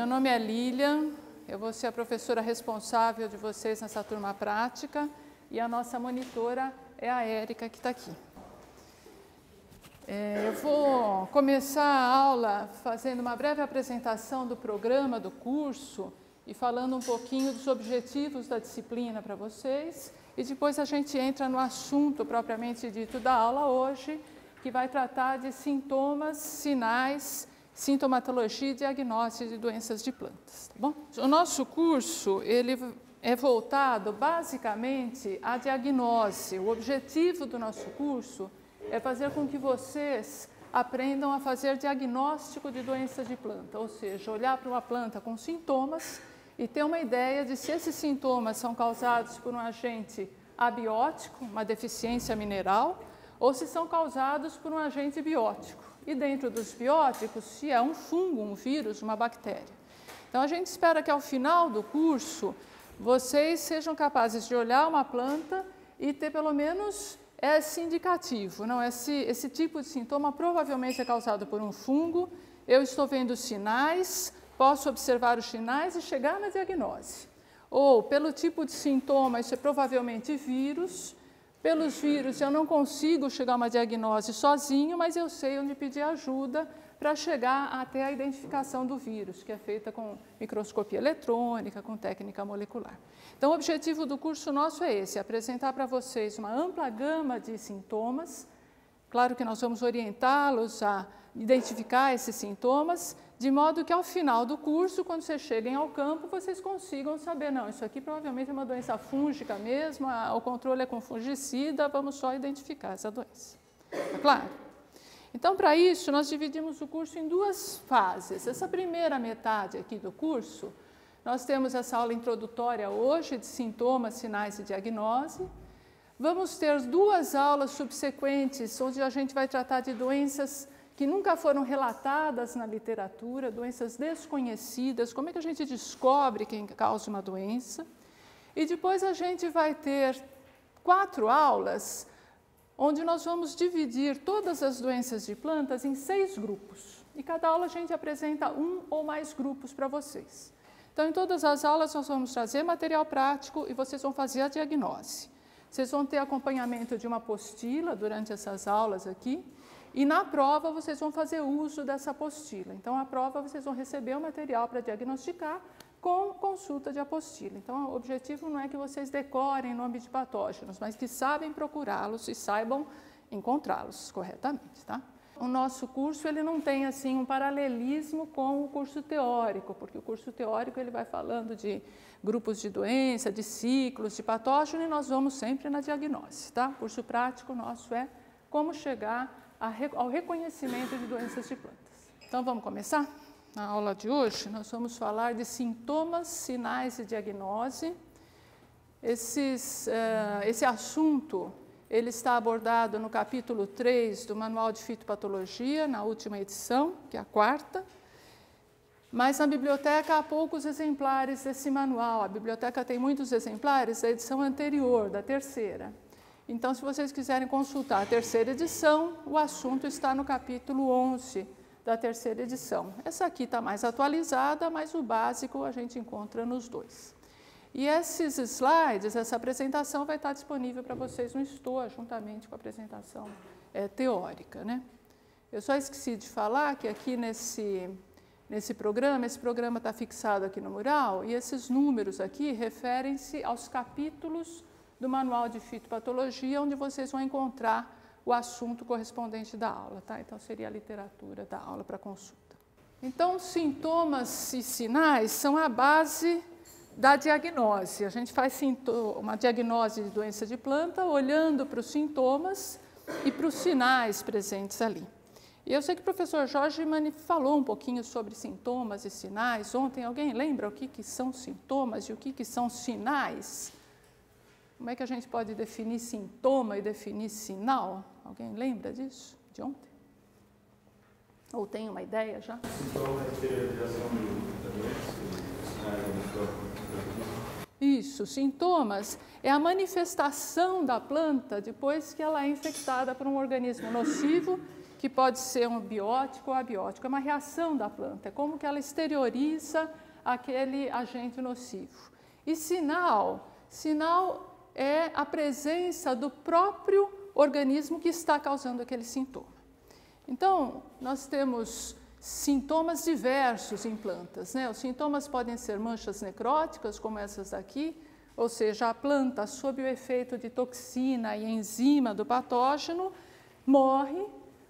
meu nome é Lilian, eu vou ser a professora responsável de vocês nessa turma prática e a nossa monitora é a Érica, que está aqui. Eu vou começar a aula fazendo uma breve apresentação do programa do curso e falando um pouquinho dos objetivos da disciplina para vocês, e depois a gente entra no assunto propriamente dito da aula hoje, que vai tratar de sintomas, sinais, sintomatologia e diagnóstico de doenças de plantas, tá bom? O nosso curso, ele é voltado basicamente à diagnose. O objetivo do nosso curso é fazer com que vocês aprendam a fazer diagnóstico de doenças de planta, ou seja, olhar para uma planta com sintomas e ter uma ideia de se esses sintomas são causados por um agente abiótico, uma deficiência mineral, ou se são causados por um agente biótico. E dentro dos bióticos, se é um fungo, um vírus, uma bactéria. Então, a gente espera que ao final do curso, vocês sejam capazes de olhar uma planta e ter pelo menos esse indicativo. Não, esse tipo de sintoma provavelmente é causado por um fungo, eu estou vendo sinais, posso observar os sinais e chegar na diagnose. Ou, pelo tipo de sintoma, isso é provavelmente vírus. Pelos vírus, eu não consigo chegar a uma diagnose sozinho, mas eu sei onde pedir ajuda para chegar até a identificação do vírus, que é feita com microscopia eletrônica, com técnica molecular. Então, o objetivo do curso nosso é esse, apresentar para vocês uma ampla gama de sintomas. Claro que nós vamos orientá-los a identificar esses sintomas, de modo que ao final do curso, quando vocês cheguem ao campo, vocês consigam saber, não, isso aqui provavelmente é uma doença fúngica mesmo, o controle é com fungicida, vamos só identificar essa doença. Tá claro? Então, para isso, nós dividimos o curso em duas fases. Essa primeira metade aqui do curso, nós temos essa aula introdutória hoje de sintomas, sinais e diagnose. Vamos ter duas aulas subsequentes, onde a gente vai tratar de doenças que nunca foram relatadas na literatura, doenças desconhecidas, como é que a gente descobre quem causa uma doença. E depois a gente vai ter 4 aulas, onde nós vamos dividir todas as doenças de plantas em 6 grupos. E cada aula a gente apresenta um ou mais grupos para vocês. Então, em todas as aulas nós vamos trazer material prático e vocês vão fazer a diagnose. Vocês vão ter acompanhamento de uma apostila durante essas aulas aqui, e na prova vocês vão fazer uso dessa apostila. Então, a prova vocês vão receber o material para diagnosticar com consulta de apostila. Então, o objetivo não é que vocês decorem nome de patógenos, mas que sabem procurá-los e saibam encontrá-los corretamente, tá? O nosso curso ele não tem assim um paralelismo com o curso teórico, porque o curso teórico ele vai falando de grupos de doença, de ciclos, de patógeno, e nós vamos sempre na diagnose, tá? O curso prático nosso é como chegar ao reconhecimento de doenças de plantas. Então, vamos começar? Na aula de hoje, nós vamos falar de sintomas, sinais e diagnose. Esse assunto ele está abordado no capítulo 3 do Manual de Fitopatologia, na última edição, que é a 4ª. Mas na biblioteca há poucos exemplares desse manual. A biblioteca tem muitos exemplares da edição anterior, da 3ª. Então, se vocês quiserem consultar a 3ª edição, o assunto está no capítulo 11 da 3ª edição. Essa aqui está mais atualizada, mas o básico a gente encontra nos dois. E esses slides, essa apresentação vai estar disponível para vocês no Stoa, juntamente com a apresentação teórica, né? Eu só esqueci de falar que aqui nesse programa, esse programa está fixado aqui no mural, e esses números aqui referem-se aos capítulos do Manual de Fitopatologia, onde vocês vão encontrar o assunto correspondente da aula, tá? Então, seria a literatura da aula para consulta. Então, sintomas e sinais são a base da diagnose. A gente faz uma diagnose de doença de planta olhando para os sintomas e para os sinais presentes ali. E eu sei que o professor Jorge falou um pouquinho sobre sintomas e sinais. Ontem, alguém lembra o que são sintomas e o que são sinais? Como é que a gente pode definir sintoma e definir sinal? Alguém lembra disso, de ontem? Ou tem uma ideia já? Sintoma é ter a reação da doença, sinais Isso, sintomas é a manifestação da planta depois que ela é infectada por um organismo nocivo que pode ser um biótico ou abiótico, é uma reação da planta, é como que ela exterioriza aquele agente nocivo. E sinal é a presença do próprio organismo que está causando aquele sintoma. Então, nós temos sintomas diversos em plantas, né? Os sintomas podem ser manchas necróticas, como essas daqui, ou seja, a planta, sob o efeito de toxina e enzima do patógeno, morre,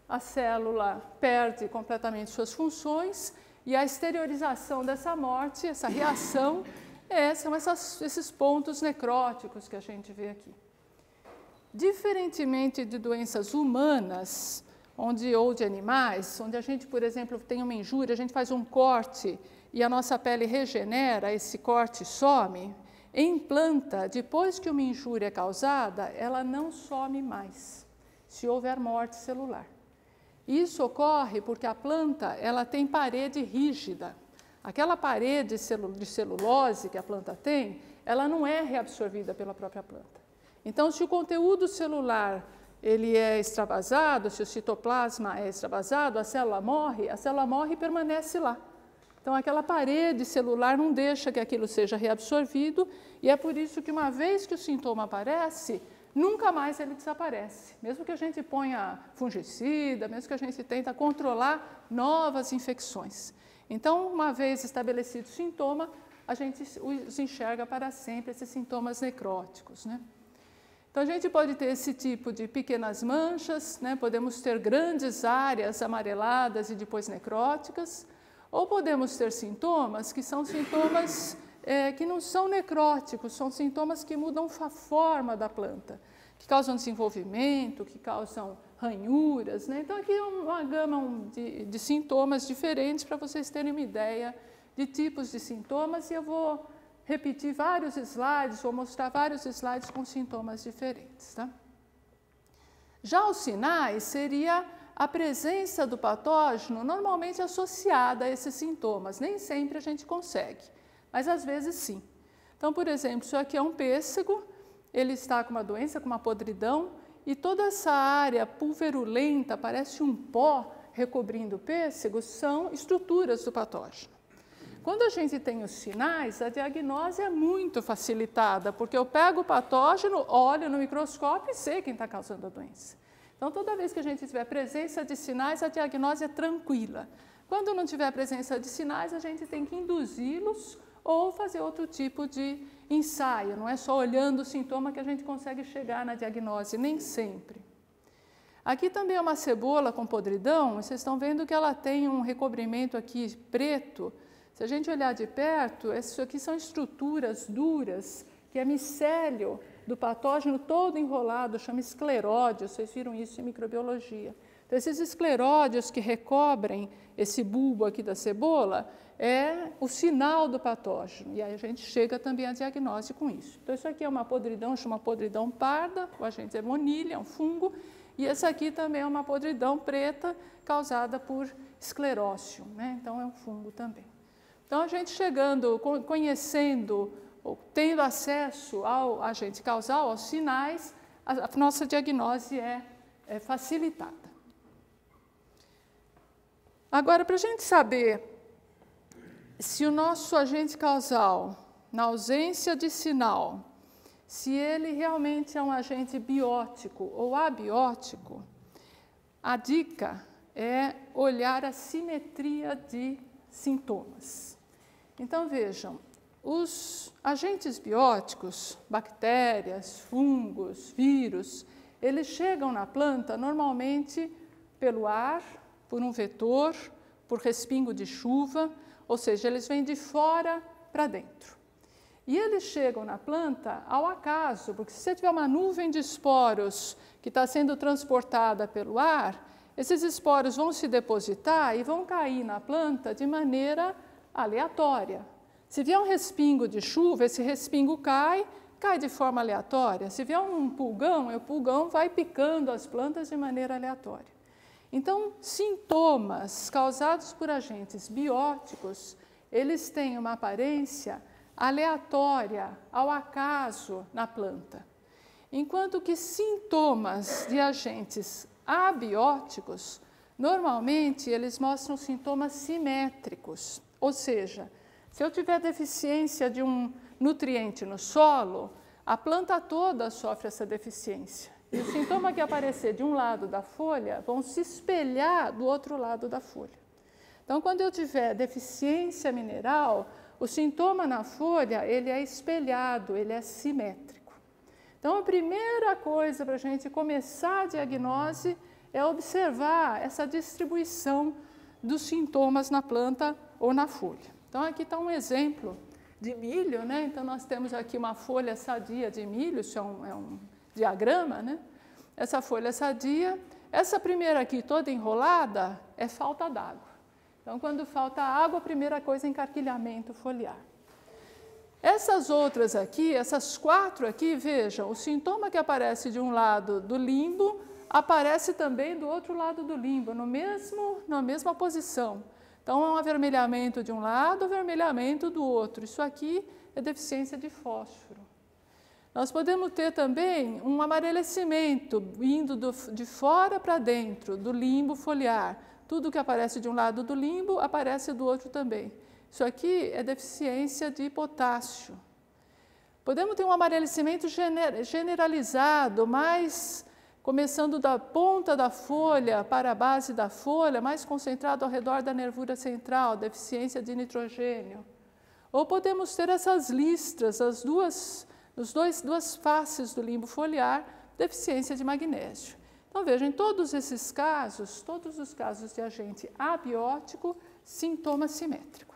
a célula perde completamente suas funções e a exteriorização dessa morte, essa reação, são esses pontos necróticos que a gente vê aqui. Diferentemente de doenças humanas, ou de animais, onde a gente, por exemplo, tem uma injúria, a gente faz um corte e a nossa pele regenera, esse corte some. Em planta, depois que uma injúria é causada, ela não some mais, se houver morte celular. Isso ocorre porque a planta ela tem parede rígida. Aquela parede de celulose que a planta tem, ela não é reabsorvida pela própria planta. Então, se o conteúdo celular ele é extravasado, se o citoplasma é extravasado, a célula morre e permanece lá. Então, aquela parede celular não deixa que aquilo seja reabsorvido e é por isso que uma vez que o sintoma aparece, nunca mais ele desaparece. Mesmo que a gente ponha fungicida, mesmo que a gente tente controlar novas infecções. Então, uma vez estabelecido o sintoma, a gente os enxerga para sempre, esses sintomas necróticos, né? Então, a gente pode ter esse tipo de pequenas manchas, né? Podemos ter grandes áreas amareladas e depois necróticas, ou podemos ter sintomas que são sintomas que não são necróticos, são sintomas que mudam a forma da planta, que causam desenvolvimento, que causam ranhuras, né? Então, aqui é uma gama de sintomas diferentes para vocês terem uma ideia de tipos de sintomas, e eu vou repetir vários slides, vou mostrar vários slides com sintomas diferentes, tá? Já os sinais seria a presença do patógeno normalmente associada a esses sintomas. Nem sempre a gente consegue, mas às vezes sim. Então, por exemplo, isso aqui é um pêssego, ele está com uma doença, com uma podridão, e toda essa área pulverulenta, parece um pó recobrindo o pêssego, são estruturas do patógeno. Quando a gente tem os sinais, a diagnose é muito facilitada, porque eu pego o patógeno, olho no microscópio e sei quem está causando a doença. Então, toda vez que a gente tiver presença de sinais, a diagnose é tranquila. Quando não tiver presença de sinais, a gente tem que induzi-los ou fazer outro tipo de ensaio. Não é só olhando o sintoma que a gente consegue chegar na diagnose, nem sempre. Aqui também é uma cebola com podridão, vocês estão vendo que ela tem um recobrimento aqui preto. Se a gente olhar de perto, isso aqui são estruturas duras, que é micélio do patógeno todo enrolado, chama escleródio, vocês viram isso em microbiologia. Então, esses escleródios que recobrem esse bulbo aqui da cebola é o sinal do patógeno, e aí a gente chega também à diagnose com isso. Então, isso aqui é uma podridão, chama podridão parda, o agente é monilha, é um fungo, e essa aqui também é uma podridão preta causada por esclerócio, né? Então, é um fungo também. Então, a gente chegando, conhecendo, ou tendo acesso ao agente causal, aos sinais, a nossa diagnose é facilitada. Agora, para a gente saber se o nosso agente causal, na ausência de sinal, se ele realmente é um agente biótico ou abiótico, a dica é olhar a simetria de sintomas. Então, vejam, os agentes bióticos, bactérias, fungos, vírus, eles chegam na planta normalmente pelo ar, por um vetor, por respingo de chuva, ou seja, eles vêm de fora para dentro. E eles chegam na planta ao acaso, porque se você tiver uma nuvem de esporos que está sendo transportada pelo ar, esses esporos vão se depositar e vão cair na planta de maneira aleatória. Se vier um respingo de chuva, esse respingo cai de forma aleatória. Se vier um pulgão, o pulgão vai picando as plantas de maneira aleatória. Então, sintomas causados por agentes bióticos, eles têm uma aparência aleatória, ao acaso, na planta. Enquanto que sintomas de agentes abióticos, Normalmente, eles mostram sintomas simétricos, ou seja, se eu tiver deficiência de um nutriente no solo, a planta toda sofre essa deficiência. E o sintoma que aparecer de um lado da folha vão se espelhar do outro lado da folha. Então, quando eu tiver deficiência mineral, o sintoma na folha, ele é espelhado, ele é simétrico. Então, a primeira coisa para a gente começar a diagnose é observar essa distribuição dos sintomas na planta ou na folha. Então, aqui está um exemplo de milho, né? Então, nós temos aqui uma folha sadia de milho, isso é um diagrama, né? Essa folha sadia, essa primeira aqui toda enrolada é falta d'água. Então, quando falta água, a primeira coisa é encarquilhamento foliar. Essas outras aqui, essas 4 aqui, vejam, o sintoma que aparece de um lado do limbo aparece também do outro lado do limbo, na mesma posição. Então, é um avermelhamento de um lado, avermelhamento do outro. Isso aqui é deficiência de fósforo. Nós podemos ter também um amarelecimento indo de fora para dentro, do limbo foliar. Tudo que aparece de um lado do limbo aparece do outro também. Isso aqui é deficiência de potássio. Podemos ter um amarelecimento generalizado, mais começando da ponta da folha para a base da folha, mais concentrado ao redor da nervura central, deficiência de nitrogênio. Ou podemos ter essas listras, as duas faces do limbo foliar, deficiência de magnésio. Então, vejam, em todos esses casos, todos os casos de agente abiótico, sintoma simétrico.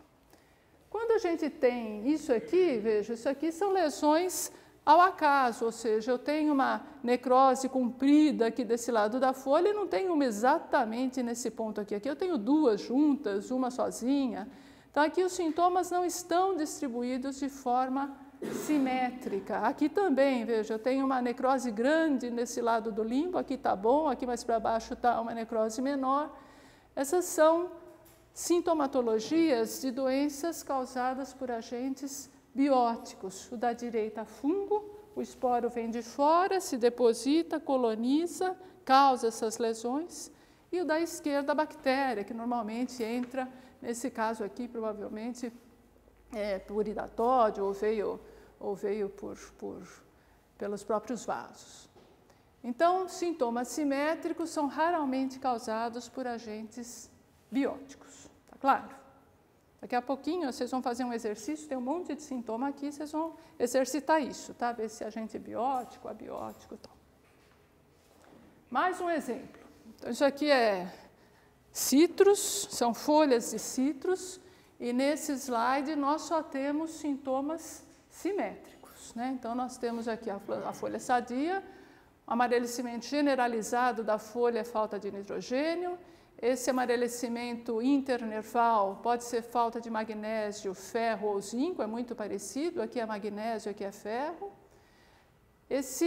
Quando a gente tem isso aqui, veja, isso aqui são lesões ao acaso, ou seja, eu tenho uma necrose comprida aqui desse lado da folha e não tenho uma exatamente nesse ponto aqui. Aqui eu tenho 2 juntas, uma sozinha. Então, aqui os sintomas não estão distribuídos de forma simétrica. Aqui também, veja, eu tenho uma necrose grande nesse lado do limbo, aqui está bom, aqui mais para baixo está uma necrose menor. Essas são sintomatologias de doenças causadas por agentes bióticos. O da direita, fungo, o esporo vem de fora, se deposita, coloniza, causa essas lesões. E o da esquerda, a bactéria, que normalmente entra, nesse caso aqui, provavelmente, por iridatódio ou veio pelos próprios vasos. Então, sintomas simétricos são raramente causados por agentes bióticos, tá claro? Daqui a pouquinho vocês vão fazer um exercício, tem um monte de sintoma aqui, vocês vão exercitar isso, tá? Ver se é agente biótico, abiótico e tal. Mais um exemplo. Então, isso aqui é citros, são folhas de citros, e nesse slide nós só temos sintomas simétricos, né? Então, nós temos aqui a folha sadia, amarelecimento generalizado da folha é falta de nitrogênio. Esse amarelecimento internerval pode ser falta de magnésio, ferro ou zinco, é muito parecido, aqui é magnésio, aqui é ferro. Esse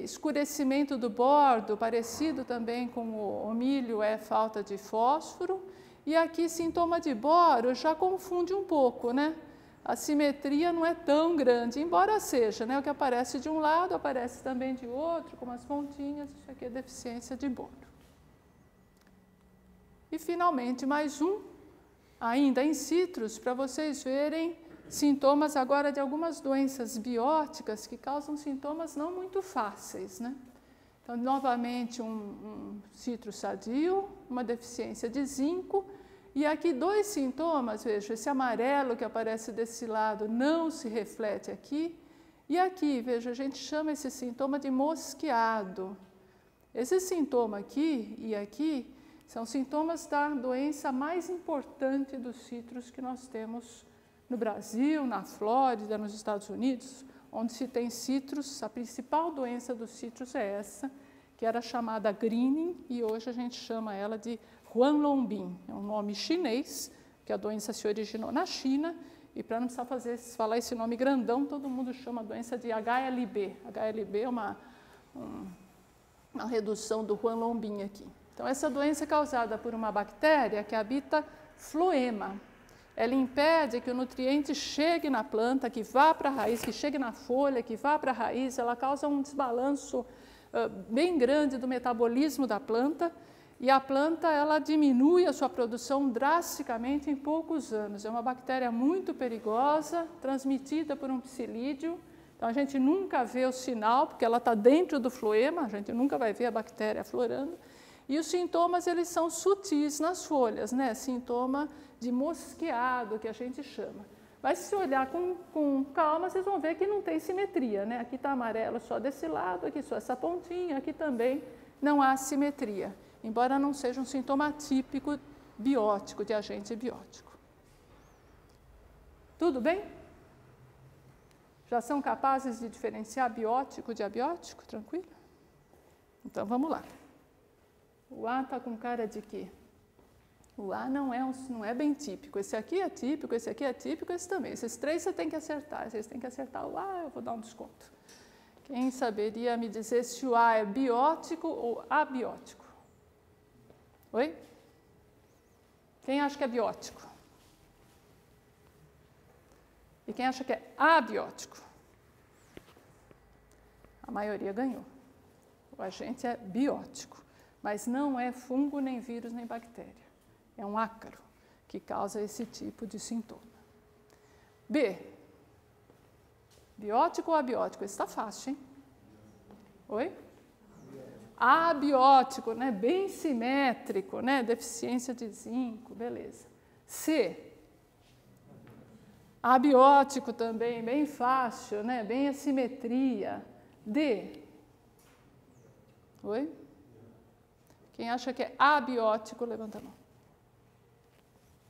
escurecimento do bordo, parecido também com o milho, é falta de fósforo. E aqui, sintoma de boro, já confunde um pouco, né? A simetria não é tão grande, embora seja, né? O que aparece de um lado, aparece também de outro, com umas pontinhas, isso aqui é deficiência de boro. E, finalmente, mais um, ainda em citros, para vocês verem sintomas agora de algumas doenças bióticas que causam sintomas não muito fáceis, né? Então, novamente, um citro sadio, uma deficiência de zinco, e aqui 2 sintomas, veja, esse amarelo que aparece desse lado não se reflete aqui, e aqui, veja, a gente chama esse sintoma de mosqueado. Esse sintoma aqui e aqui são sintomas da doença mais importante dos citros que nós temos no Brasil, na Flórida, nos Estados Unidos, onde se tem citros. A principal doença dos citros é essa, que era chamada greening, e hoje a gente chama ela de Huanglongbing. É um nome chinês, que a doença se originou na China, e para não precisar falar esse nome grandão, todo mundo chama a doença de HLB. HLB é uma redução do Huanglongbing aqui. Então, essa doença é causada por uma bactéria que habita floema. Ela impede que o nutriente chegue na planta, que vá para a raiz, que chegue na folha, que vá para a raiz. Ela causa um desbalanço bem grande do metabolismo da planta. e a planta ela diminui a sua produção drasticamente em poucos anos. É uma bactéria muito perigosa, transmitida por um psilídeo. Então a gente nunca vê o sinal, porque ela está dentro do floema, a gente nunca vai ver a bactéria aflorando. E os sintomas eles são sutis nas folhas, né? Sintoma de mosqueado, que a gente chama. Mas se olhar com calma, vocês vão ver que não tem simetria, né? Aqui está amarelo só desse lado, aqui só essa pontinha, aqui também não há simetria, embora não seja um sintoma típico biótico, de agente biótico. Tudo bem? Já são capazes de diferenciar biótico de abiótico? Tranquilo? Então vamos lá. O A está com cara de quê? O A não é bem típico. Esse aqui é típico, esse aqui é típico, esse também. Esses três você tem que acertar. Vocês têm que acertar o A, eu vou dar um desconto. Quem saberia me dizer se o A é biótico ou abiótico? Oi? Quem acha que é biótico? E quem acha que é abiótico? A maioria ganhou. O agente é biótico, mas não é fungo, nem vírus, nem bactéria. É um ácaro que causa esse tipo de sintoma. B. Biótico ou abiótico? Esse está fácil, hein? Oi? Abiótico, né? Bem simétrico, né? Deficiência de zinco, beleza. C. Abiótico também, bem fácil, né? Bem assimetria. D. Oi? Quem acha que é abiótico, levanta a mão.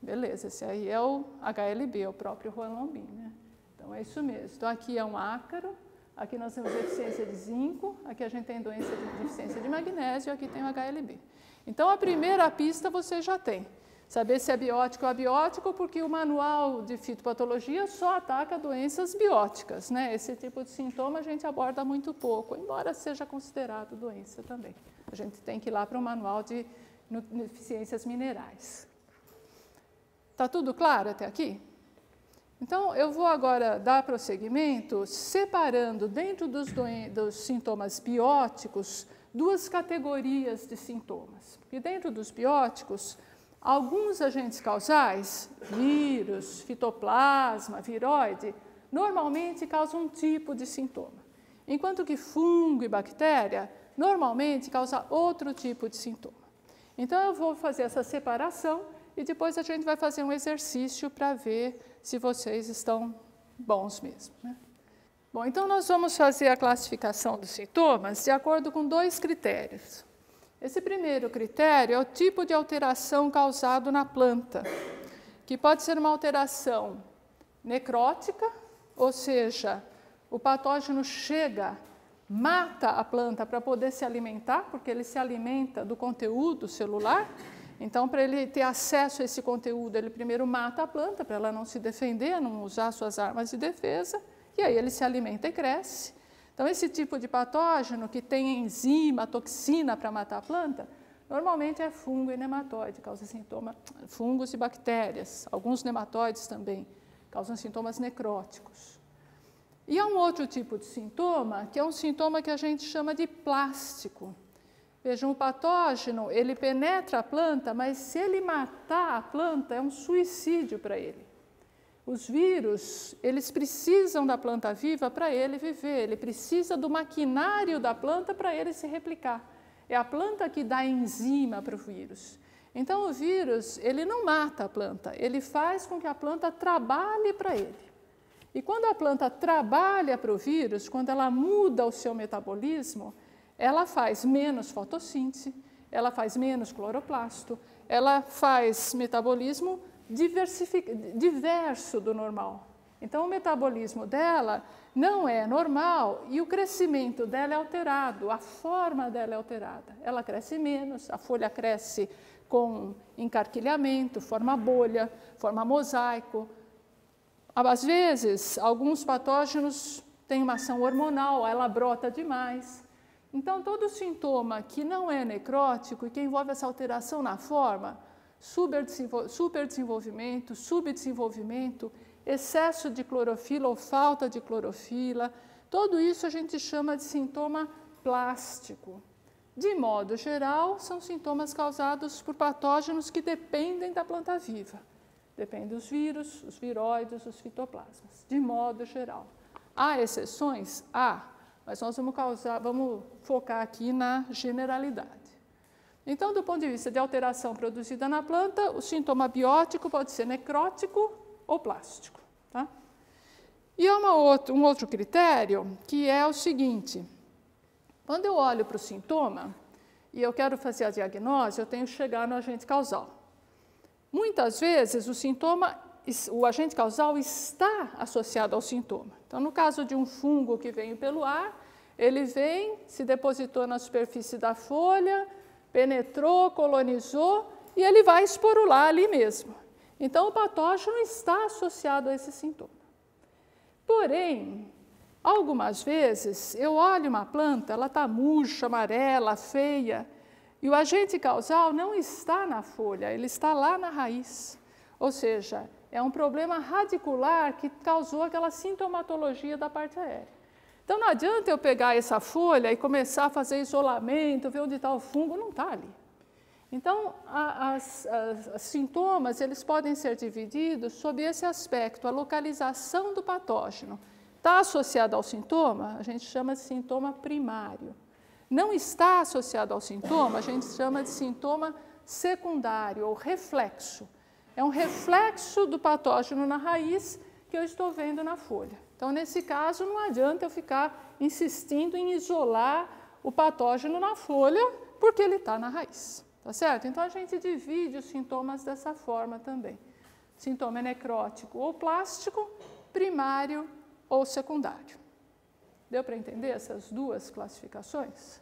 Beleza, esse aí é o HLB, é o próprio Juan Lombin, né? Então é isso mesmo. Então aqui é um ácaro, aqui nós temos deficiência de zinco, aqui a gente tem doença de deficiência de magnésio, aqui tem o HLB. Então a primeira pista você já tem. Saber se é biótico ou abiótico, porque o manual de fitopatologia só ataca doenças bióticas, né? Esse tipo de sintoma a gente aborda muito pouco, embora seja considerado doença também. A gente tem que ir lá para o manual de deficiências minerais. Está tudo claro até aqui? Então, eu vou agora dar prosseguimento separando dentro dos sintomas bióticos duas categorias de sintomas. Porque dentro dos bióticos, alguns agentes causais, vírus, fitoplasma, viroide, normalmente causam um tipo de sintoma. Enquanto que fungo e bactéria, normalmente causam outro tipo de sintoma. Então, eu vou fazer essa separação e depois a gente vai fazer um exercício para ver se vocês estão bons mesmo, né? Bom, então nós vamos fazer a classificação dos sintomas de acordo com dois critérios. Esse primeiro critério é o tipo de alteração causado na planta, que pode ser uma alteração necrótica, ou seja, o patógeno chega, mata a planta para poder se alimentar, porque ele se alimenta do conteúdo celular. Então, para ele ter acesso a esse conteúdo, ele primeiro mata a planta, para ela não se defender, não usar suas armas de defesa, e aí ele se alimenta e cresce. Então, esse tipo de patógeno que tem enzima, toxina para matar a planta, normalmente é fungo e nematóide, causa sintoma, fungos e bactérias, alguns nematóides também, causam sintomas necróticos. E há um outro tipo de sintoma, que é um sintoma que a gente chama de plástico. Vejam, o patógeno, ele penetra a planta, mas se ele matar a planta, é um suicídio para ele. Os vírus, eles precisam da planta viva para ele viver, ele precisa do maquinário da planta para ele se replicar. É a planta que dá enzima para o vírus. Então, o vírus, ele não mata a planta, ele faz com que a planta trabalhe para ele. E quando a planta trabalha para o vírus, quando ela muda o seu metabolismo, ela faz menos fotossíntese, ela faz menos cloroplasto, ela faz metabolismo diverso do normal. Então, o metabolismo dela não é normal e o crescimento dela é alterado, a forma dela é alterada. Ela cresce menos, a folha cresce com encarquilhamento, forma bolha, forma mosaico. Às vezes, alguns patógenos têm uma ação hormonal, ela brota demais. Então, todo sintoma que não é necrótico e que envolve essa alteração na forma, superdesenvolvimento, subdesenvolvimento, excesso de clorofila ou falta de clorofila, tudo isso a gente chama de sintoma plástico. De modo geral, são sintomas causados por patógenos que dependem da planta viva. Dependem dos vírus, os viróides, os fitoplasmas, de modo geral. Há exceções? Há, mas nós vamos focar aqui na generalidade. Então, do ponto de vista de alteração produzida na planta, o sintoma biótico pode ser necrótico ou plástico. Tá? E há um outro critério, que é o seguinte: quando eu olho para o sintoma e eu quero fazer a diagnose, eu tenho que chegar no agente causal. Muitas vezes o agente causal está associado ao sintoma. Então, no caso de um fungo que veio pelo ar, ele vem, se depositou na superfície da folha, penetrou, colonizou e ele vai esporular ali mesmo. Então, o patógeno está associado a esse sintoma. Porém, algumas vezes eu olho uma planta, ela está murcha, amarela, feia, e o agente causal não está na folha, ele está lá na raiz. Ou seja, é um problema radicular que causou aquela sintomatologia da parte aérea. Então, não adianta eu pegar essa folha e começar a fazer isolamento, ver onde está o fungo, não está ali. Então, os sintomas eles podem ser divididos sob esse aspecto, a localização do patógeno. Está associado ao sintoma, a gente chama de sintoma primário. Não está associado ao sintoma, a gente chama de sintoma secundário ou reflexo. É um reflexo do patógeno na raiz que eu estou vendo na folha. Então, nesse caso, não adianta eu ficar insistindo em isolar o patógeno na folha, porque ele está na raiz, tá certo? Então, a gente divide os sintomas dessa forma também. Sintoma necrótico ou plástico, primário ou secundário. Deu para entender essas duas classificações?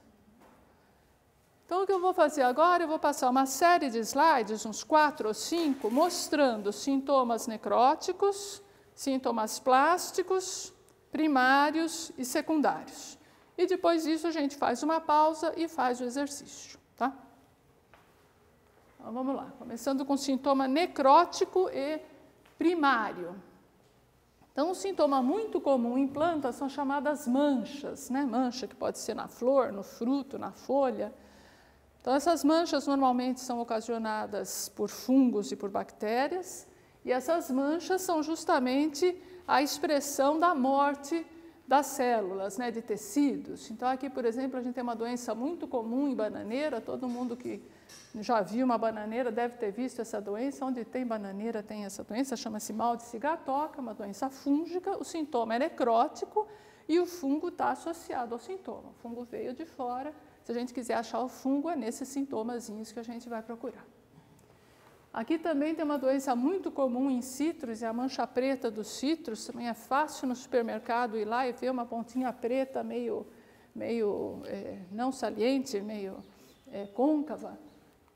Então, o que eu vou fazer agora, eu vou passar uma série de slides, uns 4 ou 5, mostrando sintomas necróticos, sintomas plásticos, primários e secundários. E depois disso a gente faz uma pausa e faz o exercício, tá? Então, vamos lá, começando com sintoma necrótico e primário. Então, um sintoma muito comum em plantas são chamadas manchas, né? Mancha que pode ser na flor, no fruto, na folha. Então, essas manchas normalmente são ocasionadas por fungos e por bactérias, e essas manchas são justamente a expressão da morte das células, né, de tecidos. Então, aqui, por exemplo, a gente tem uma doença muito comum em bananeira, todo mundo que já viu uma bananeira deve ter visto essa doença. Onde tem bananeira tem essa doença, chama-se mal de cigatoca, uma doença fúngica. O sintoma é necrótico e o fungo está associado ao sintoma. O fungo veio de fora. Se a gente quiser achar o fungo, é nesses sintomazinhos que a gente vai procurar. Aqui também tem uma doença muito comum em citros, é a mancha preta dos citros. Também é fácil no supermercado ir lá e ver uma pontinha preta meio não saliente, meio côncava.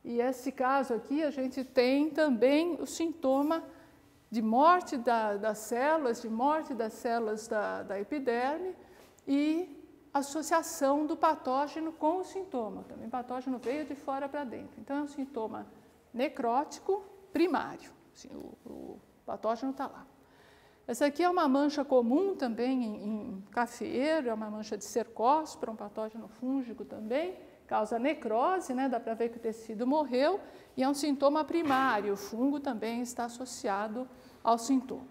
E esse caso aqui, a gente tem também o sintoma de morte das células, da epiderme e associação do patógeno com o sintoma. Também o patógeno veio de fora para dentro. Então, é um sintoma necrótico primário. Assim, o patógeno está lá. Essa aqui é uma mancha comum também em cafeeiro, é uma mancha de cercospora, um patógeno fúngico também, causa necrose, né? Dá para ver que o tecido morreu, e é um sintoma primário, o fungo também está associado ao sintoma.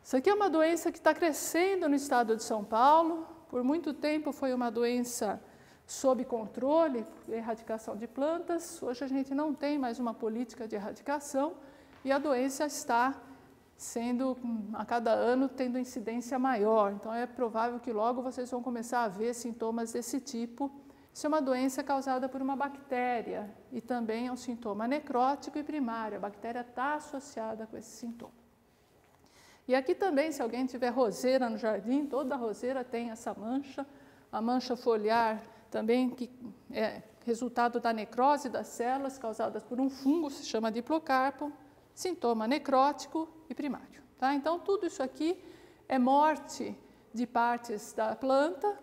Isso aqui é uma doença que está crescendo no estado de São Paulo, por muito tempo foi uma doença sob controle, erradicação de plantas. Hoje a gente não tem mais uma política de erradicação e a doença está sendo, a cada ano, tendo incidência maior. Então, é provável que logo vocês vão começar a ver sintomas desse tipo. Isso é uma doença causada por uma bactéria e também é um sintoma necrótico e primário. A bactéria está associada com esse sintoma. E aqui também, se alguém tiver roseira no jardim, toda roseira tem essa mancha, a mancha foliar também, que é resultado da necrose das células causadas por um fungo, se chama diplocarpo, sintoma necrótico e primário. Tá? Então, tudo isso aqui é morte de partes da planta,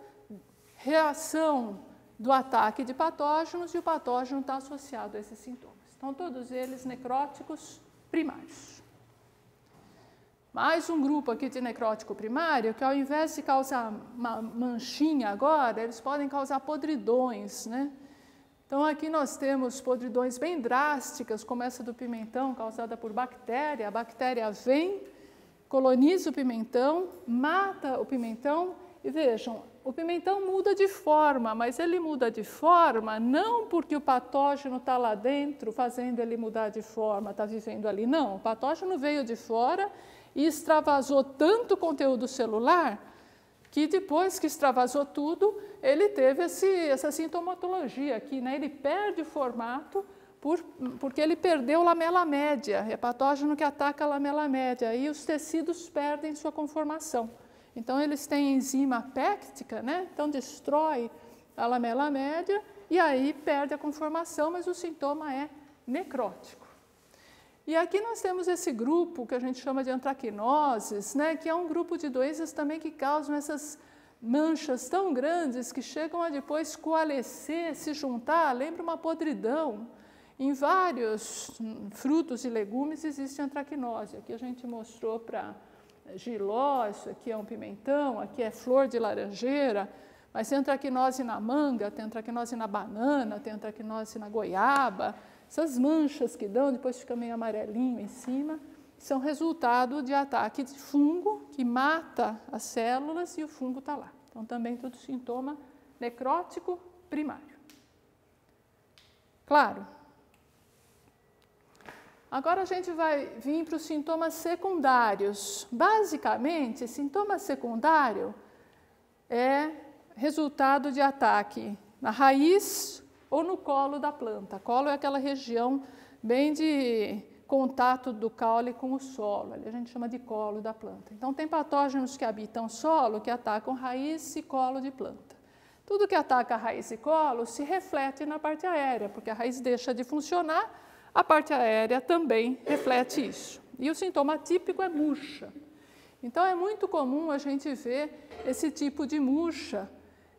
reação do ataque de patógenos, e o patógeno está associado a esses sintomas. Então, todos eles necróticos primários. Mais um grupo aqui de necrótico primário, que ao invés de causar uma manchinha agora, eles podem causar podridões, né? Então aqui nós temos podridões bem drásticas, como essa do pimentão, causada por bactéria. A bactéria vem, coloniza o pimentão, mata o pimentão, e vejam, o pimentão muda de forma, mas ele muda de forma não porque o patógeno está lá dentro fazendo ele mudar de forma, está vivendo ali, não. O patógeno veio de fora e extravasou tanto conteúdo celular que depois que extravasou tudo, ele teve essa sintomatologia aqui, né? Ele perde o formato porque ele perdeu a lamela média, é patógeno que ataca a lamela média, e os tecidos perdem sua conformação. Então, eles têm enzima péptica, né? Então destrói a lamela média e aí perde a conformação, mas o sintoma é necrótico. E aqui nós temos esse grupo que a gente chama de antracnoses, né? Que é um grupo de doenças também que causam essas manchas tão grandes que chegam a depois coalescer, se juntar, lembra uma podridão. Em vários frutos e legumes existe antracnose. Aqui a gente mostrou para giló, isso aqui é um pimentão, aqui é flor de laranjeira, mas tem antracnose na manga, tem antracnose na banana, tem antracnose na goiaba. Essas manchas que dão, depois fica meio amarelinho em cima, são resultado de ataque de fungo que mata as células e o fungo está lá. Então também tudo sintoma necrótico primário. Claro. Agora a gente vai vir para os sintomas secundários. Basicamente, sintoma secundário é resultado de ataque na raiz ou no colo da planta. Colo é aquela região bem de contato do caule com o solo, ali a gente chama de colo da planta. Então tem patógenos que habitam solo, que atacam raiz e colo de planta. Tudo que ataca a raiz e colo se reflete na parte aérea, porque a raiz deixa de funcionar, a parte aérea também reflete isso. E o sintoma típico é murcha. Então é muito comum a gente ver esse tipo de murcha.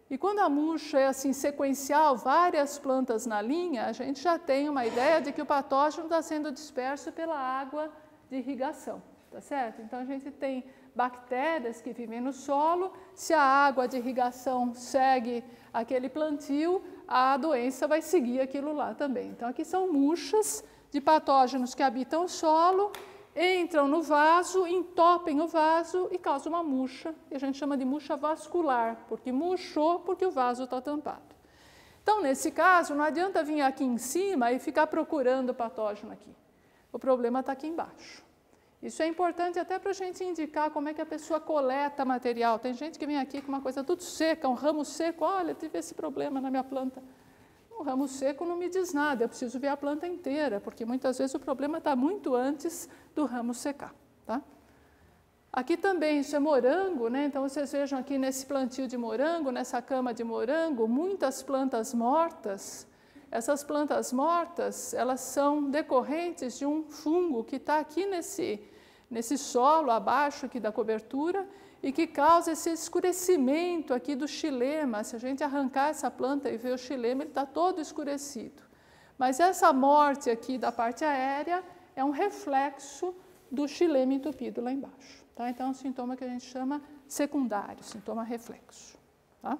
E quando a murcha é assim sequencial, várias plantas na linha, a gente já tem uma ideia de que o patógeno está sendo disperso pela água de irrigação, tá certo? Então a gente tem bactérias que vivem no solo, se a água de irrigação segue aquele plantio, a doença vai seguir aquilo lá também. Então aqui são murchas de patógenos que habitam o solo, entram no vaso, entopem o vaso e causam uma murcha, que a gente chama de murcha vascular, porque murchou porque o vaso está tampado. Então, nesse caso, não adianta vir aqui em cima e ficar procurando o patógeno aqui. O problema está aqui embaixo. Isso é importante até para a gente indicar como é que a pessoa coleta material. Tem gente que vem aqui com uma coisa tudo seca, um ramo seco, olha, tive esse problema na minha planta. Um ramo seco não me diz nada, eu preciso ver a planta inteira, porque muitas vezes o problema está muito antes do ramo secar. Tá? Aqui também, isso é morango, né? Então vocês vejam aqui nesse plantio de morango, nessa cama de morango, muitas plantas mortas. Essas plantas mortas, elas são decorrentes de um fungo que está aqui nesse solo abaixo aqui da cobertura e que causa esse escurecimento aqui do xilema. Se a gente arrancar essa planta e ver o xilema, ele está todo escurecido. Mas essa morte aqui da parte aérea é um reflexo do xilema entupido lá embaixo. Tá? Então é um sintoma que a gente chama secundário, sintoma reflexo. Tá?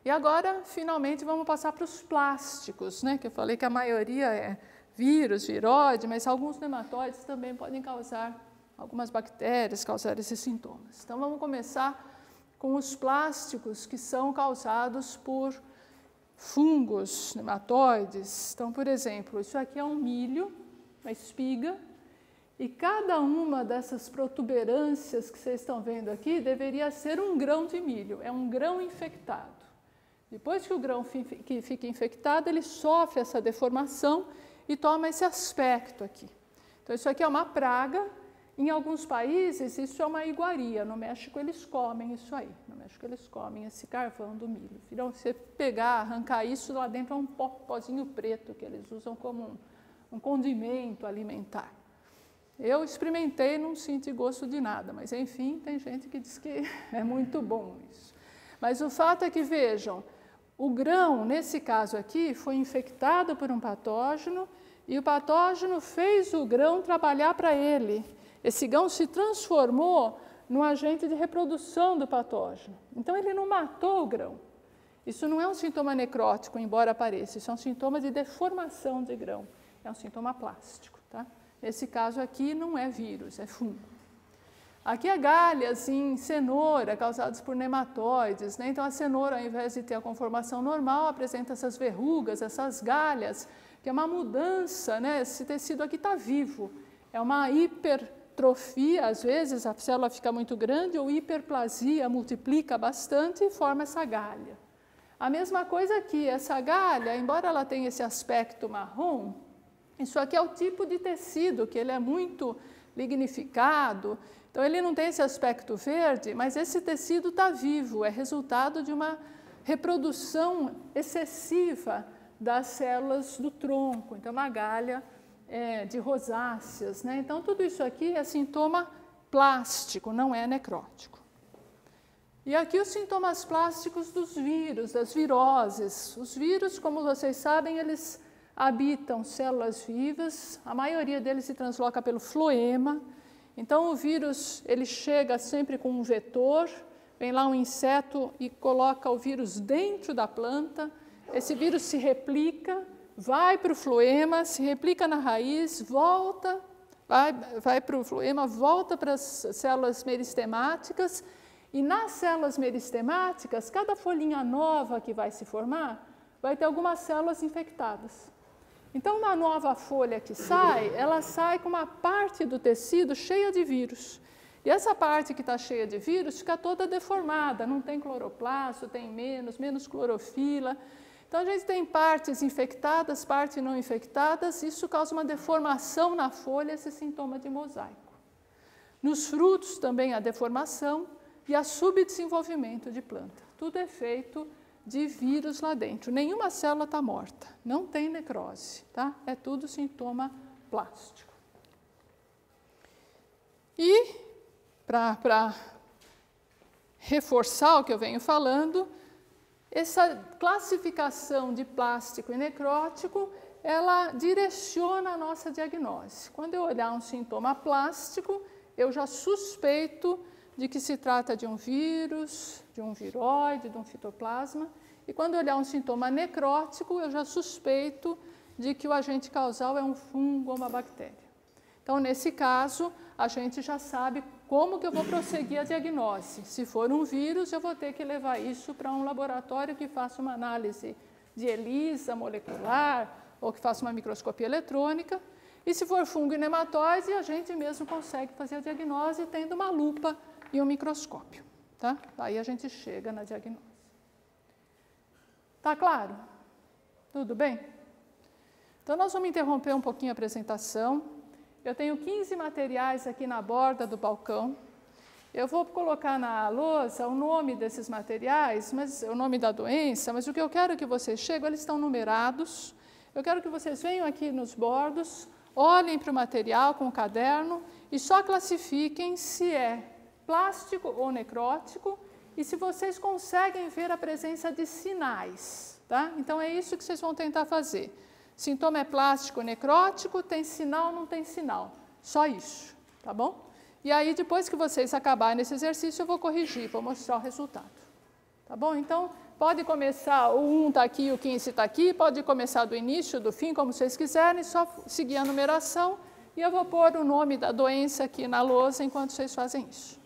E agora, finalmente, vamos passar para os plásticos, né? Que eu falei que a maioria é vírus, viróide, mas alguns nematóides também podem causar, algumas bactérias causar esses sintomas. Então, vamos começar com os plásticos que são causados por fungos, nematóides. Então, por exemplo, isso aqui é um milho, uma espiga, e cada uma dessas protuberâncias que vocês estão vendo aqui deveria ser um grão de milho, é um grão infectado. Depois que o grão fica infectado, ele sofre essa deformação e toma esse aspecto aqui. Então, isso aqui é uma praga. Em alguns países, isso é uma iguaria. No México, eles comem isso aí. No México, eles comem esse carvão do milho. Então, você pegar, arrancar isso, lá dentro é um pozinho preto que eles usam como um condimento alimentar. Eu experimentei, não senti gosto de nada, mas, enfim, tem gente que diz que é muito bom isso. Mas o fato é que, vejam, o grão, nesse caso aqui, foi infectado por um patógeno e o patógeno fez o grão trabalhar para ele. Esse gão se transformou num agente de reprodução do patógeno. Então, ele não matou o grão. Isso não é um sintoma necrótico, embora apareça. Isso é um sintoma de deformação de grão. É um sintoma plástico. Tá? Nesse caso aqui, não é vírus, é fungo. Aqui é galhas em cenoura, causadas por nematóides. Né? Então, a cenoura, ao invés de ter a conformação normal, apresenta essas verrugas, essas galhas, que é uma mudança, né? Esse tecido aqui está vivo. É uma hipertrofia, às vezes a célula fica muito grande, ou hiperplasia, multiplica bastante e forma essa galha. A mesma coisa aqui, essa galha, embora ela tenha esse aspecto marrom, isso aqui é o tipo de tecido, que ele é muito lignificado, então ele não tem esse aspecto verde, mas esse tecido está vivo, é resultado de uma reprodução excessiva das células do tronco, então uma galha de rosáceas, né? Então tudo isso aqui é sintoma plástico, não é necrótico. E aqui os sintomas plásticos dos vírus, das viroses. Os vírus, como vocês sabem, eles habitam células vivas, a maioria deles se transloca pelo floema. Então o vírus ele chega sempre com um vetor, vem lá um inseto e coloca o vírus dentro da planta, esse vírus se replica, vai para o floema, se replica na raiz, volta, vai para o floema, volta para as células meristemáticas, e nas células meristemáticas, cada folhinha nova que vai se formar, vai ter algumas células infectadas. Então, uma nova folha que sai, ela sai com uma parte do tecido cheia de vírus. E essa parte que está cheia de vírus fica toda deformada, não tem cloroplasto, tem menos clorofila. Então, a gente tem partes infectadas, partes não infectadas, isso causa uma deformação na folha, esse sintoma de mosaico. Nos frutos também a deformação e a subdesenvolvimento de planta. Tudo é feito de vírus lá dentro. Nenhuma célula está morta, não tem necrose, tá? É tudo sintoma plástico. E, para reforçar o que eu venho falando, essa classificação de plástico e necrótico, ela direciona a nossa diagnose. Quando eu olhar um sintoma plástico, eu já suspeito de que se trata de um vírus, de um viróide, de um fitoplasma. E quando eu olhar um sintoma necrótico, eu já suspeito de que o agente causal é um fungo ou uma bactéria. Então, nesse caso, a gente já sabe como que eu vou prosseguir a diagnose. Se for um vírus, eu vou ter que levar isso para um laboratório que faça uma análise de ELISA molecular ou que faça uma microscopia eletrônica. E se for fungo e nematóide, a gente mesmo consegue fazer a diagnose tendo uma lupa e um microscópio. Tá? Aí a gente chega na diagnose. Tá claro? Tudo bem? Então, nós vamos interromper um pouquinho a apresentação. Eu tenho 15 materiais aqui na borda do balcão. Eu vou colocar na lousa o nome desses materiais, mas o nome da doença, mas o que eu quero que vocês cheguem, eles estão numerados. Eu quero que vocês venham aqui nos bordos, olhem para o material com o caderno e só classifiquem se é plástico ou necrótico e se vocês conseguem ver a presença de sinais, tá? Então, é isso que vocês vão tentar fazer. Sintoma é plástico ou necrótico, tem sinal ou não tem sinal. Só isso, tá bom? E aí, depois que vocês acabarem nesse exercício, eu vou corrigir, vou mostrar o resultado. Tá bom? Então, pode começar, o 1 está aqui, o 15 está aqui, pode começar do início, do fim, como vocês quiserem, só seguir a numeração. E eu vou pôr o nome da doença aqui na lousa enquanto vocês fazem isso.